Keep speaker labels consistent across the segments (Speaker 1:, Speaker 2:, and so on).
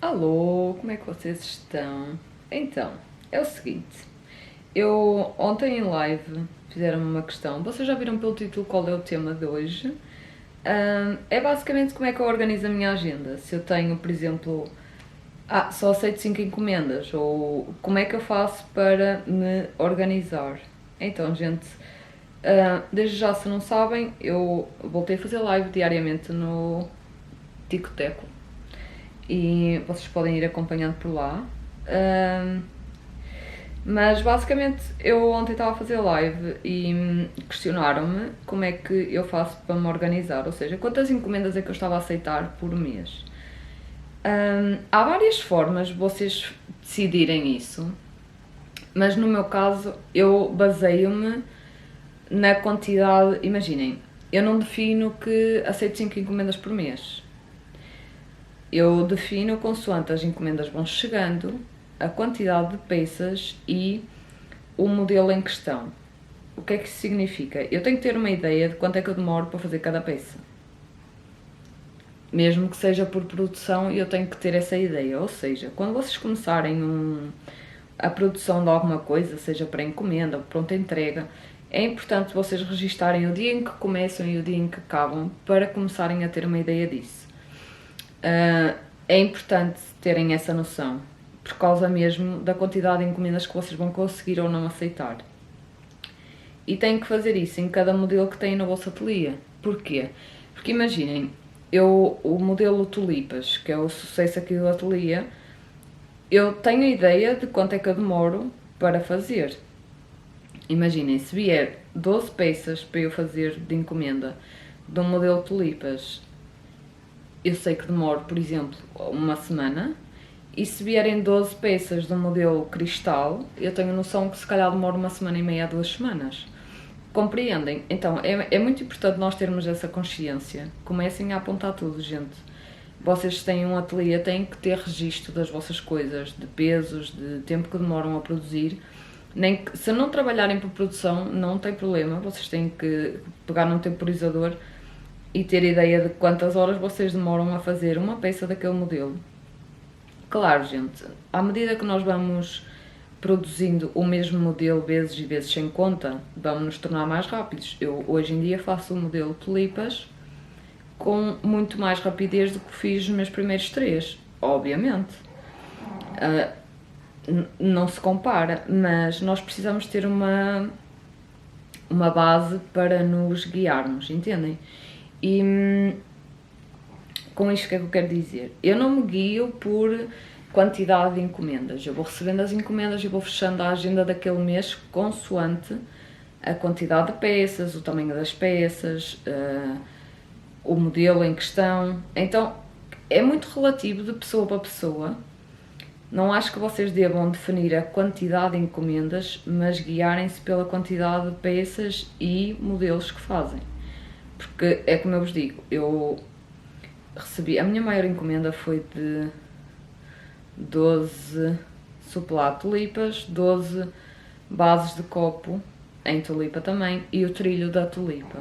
Speaker 1: Alô, como é que vocês estão? Então, é o seguinte, eu ontem em live fizeram-me uma questão, vocês já viram pelo título qual é o tema de hoje? É basicamente como é que eu organizo a minha agenda. Se eu tenho, por exemplo, só aceito 5 encomendas, ou como é que eu faço para me organizar? Então, gente, desde já, se não sabem, eu voltei a fazer live diariamente no Ticoteco e vocês podem ir acompanhando por lá. Mas basicamente eu ontem estava a fazer live e questionaram-me como é que eu faço para me organizar, ou seja, quantas encomendas é que eu estava a aceitar por mês. Há várias formas de vocês decidirem isso, mas no meu caso eu baseio-me na quantidade. Imaginem, eu não defino que aceito 5 encomendas por mês. Eu defino consoante as encomendas vão chegando, a quantidade de peças e o modelo em questão. O que é que isso significa? Eu tenho que ter uma ideia de quanto é que eu demoro para fazer cada peça. Mesmo que seja por produção, eu tenho que ter essa ideia. Ou seja, quando vocês começarem a produção de alguma coisa, seja para encomenda ou pronta entrega, é importante vocês registarem o dia em que começam e o dia em que acabam para começarem a ter uma ideia disso. É importante terem essa noção, por causa mesmo da quantidade de encomendas que vocês vão conseguir ou não aceitar. E têm que fazer isso em cada modelo que têm no vosso ateliê. Porquê? Porque imaginem, o modelo Tulipas, que é o sucesso aqui do ateliê, eu tenho a ideia de quanto é que eu demoro para fazer. Imaginem, se vier 12 peças para eu fazer de encomenda de um modelo Tulipas, eu sei que demoro, por exemplo, uma semana. E se vierem 12 peças do modelo cristal, eu tenho noção que se calhar demora uma semana e meia a 2 semanas. Compreendem? Então é muito importante nós termos essa consciência. Comecem a apontar tudo, gente. Vocês têm um ateliê, têm que ter registro das vossas coisas, de pesos, de tempo que demoram a produzir. Nem que, se não trabalharem por produção, não tem problema. Vocês têm que pegar num temporizador e ter ideia de quantas horas vocês demoram a fazer uma peça daquele modelo. Claro, gente, à medida que nós vamos produzindo o mesmo modelo vezes e vezes sem conta, vamos nos tornar mais rápidos. Eu hoje em dia faço o modelo Tulipas com muito mais rapidez do que fiz nos meus primeiros 3, obviamente. Não se compara, mas nós precisamos ter uma base para nos guiarmos, entendem? E com isto o que é que eu quero dizer? Eu não me guio por quantidade de encomendas. Eu vou recebendo as encomendas e vou fechando a agenda daquele mês consoante a quantidade de peças, o tamanho das peças, o modelo em questão. Então é muito relativo de pessoa para pessoa. Não acho que vocês devam definir a quantidade de encomendas, mas guiarem-se pela quantidade de peças e modelos que fazem. Porque é como eu vos digo, eu recebi, a minha maior encomenda foi de 12 suplá tulipas, 12 bases de copo em tulipa também e o trilho da tulipa.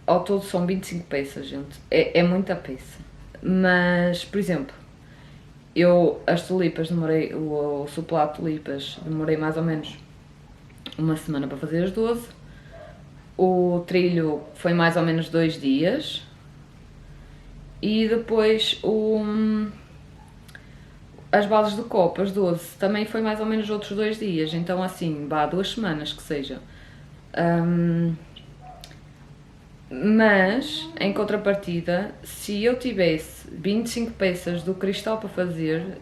Speaker 1: Ao todo são 25 peças, gente. É muita peça. Mas, por exemplo, as tulipas demorei, o suplá tulipas demorei mais ou menos uma semana para fazer as 12. O trilho foi mais ou menos 2 dias. E depois as bases de copo, as 12, também foi mais ou menos outros 2 dias. Então assim, 2 semanas que seja. Mas, em contrapartida, se eu tivesse 25 peças do cristal para fazer,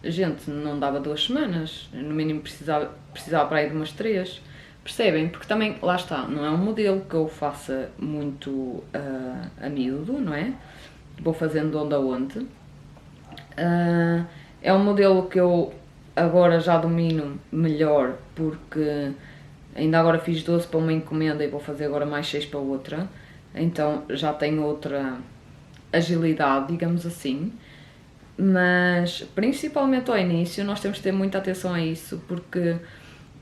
Speaker 1: gente, não dava 2 semanas. No mínimo precisava para aí de umas 3. Percebem? Porque também, lá está, não é um modelo que eu faça muito a miúdo, não é? Vou fazendo de onde a onde. É um modelo que eu agora já domino melhor, porque ainda agora fiz 12 para uma encomenda e vou fazer agora mais 6 para outra. Então já tenho outra agilidade, digamos assim. Mas principalmente ao início nós temos que ter muita atenção a isso, porque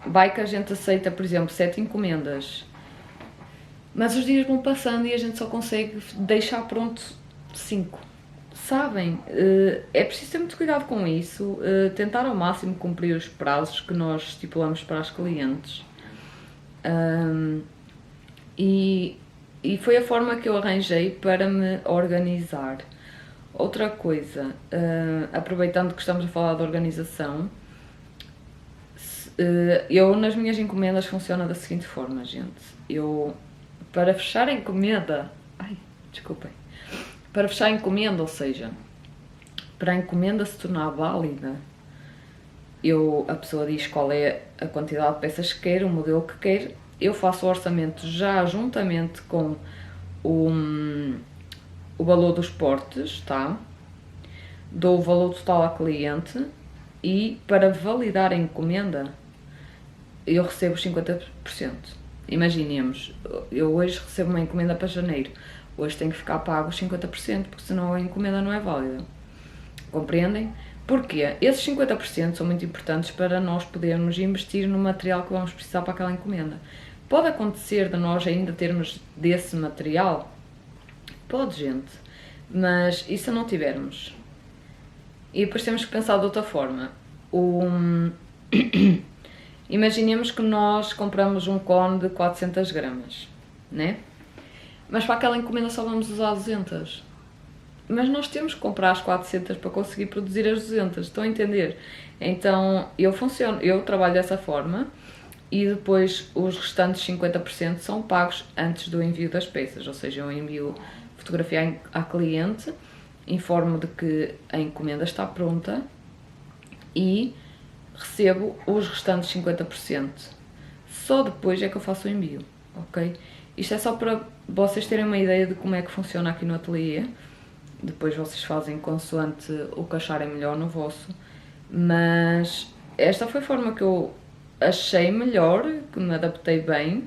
Speaker 1: vai que a gente aceita, por exemplo, 7 encomendas, mas os dias vão passando e a gente só consegue deixar pronto 5. sabem, é preciso ter muito cuidado com isso, tentar ao máximo cumprir os prazos que nós estipulamos para as clientes. E foi a forma que eu arranjei para me organizar. Outra coisa, aproveitando que estamos a falar de organização, eu nas minhas encomendas funciona da seguinte forma, gente. Eu, para fechar a encomenda, para fechar a encomenda, ou seja, para a encomenda se tornar válida, a pessoa diz qual é a quantidade de peças que quer, o modelo que quer, eu faço o orçamento já juntamente com o valor dos portes, tá? Dou o valor total à cliente e para validar a encomenda eu recebo 50%. Imaginemos, eu hoje recebo uma encomenda para janeiro, hoje tem que ficar pago 50%, porque senão a encomenda não é válida. Compreendem? Porquê? Esses 50% são muito importantes para nós podermos investir no material que vamos precisar para aquela encomenda. Pode acontecer de nós ainda termos desse material? Pode, gente. Mas e se não tivermos? E depois temos que pensar de outra forma. Imaginemos que nós compramos um cone de 400 gramas, né? Mas para aquela encomenda só vamos usar 200. Mas nós temos que comprar as 400 para conseguir produzir as 200, estão a entender? Então eu trabalho dessa forma e depois os restantes 50% são pagos antes do envio das peças, ou seja, eu envio fotografia à cliente, informo de que a encomenda está pronta e recebo os restantes 50%. Só depois é que eu faço o envio, ok? Isto é só para vocês terem uma ideia de como é que funciona aqui no ateliê. Depois vocês fazem consoante o que acharem melhor no vosso. Mas esta foi a forma que eu achei melhor, que me adaptei bem.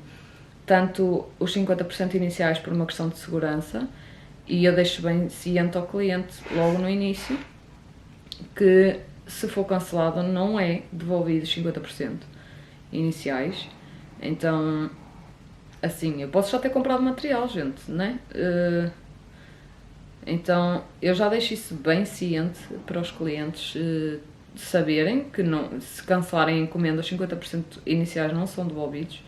Speaker 1: Tanto os 50% iniciais por uma questão de segurança, e eu deixo bem ciente ao cliente logo no início que se for cancelado não é devolvido os 50% iniciais. Então, assim, eu posso já ter comprado material, gente, né? Então, eu já deixo isso bem ciente para os clientes saberem que não, se cancelarem a encomenda, os 50% iniciais não são devolvidos.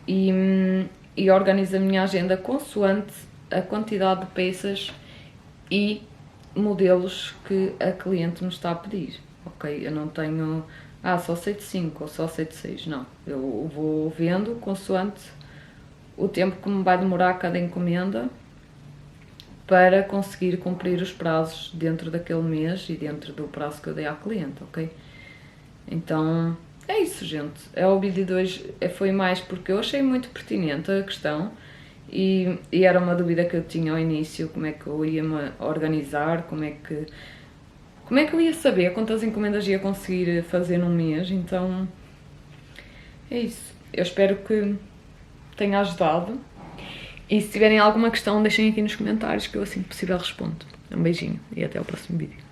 Speaker 1: E organizo a minha agenda consoante a quantidade de peças e modelos que a cliente me está a pedir, ok? Eu não tenho, só aceito 5 ou só aceito 6, não. Eu vou vendo consoante o tempo que me vai demorar cada encomenda para conseguir cumprir os prazos dentro daquele mês e dentro do prazo que eu dei à cliente, ok? Então, é isso, gente. O vídeo de hoje foi mais porque eu achei muito pertinente a questão e era uma dúvida que eu tinha ao início, como é que eu ia me organizar, como é que eu ia saber quantas encomendas ia conseguir fazer num mês. Então, é isso. Eu espero que tenha ajudado. E se tiverem alguma questão, deixem aqui nos comentários que eu assim que possível respondo. Um beijinho e até ao próximo vídeo.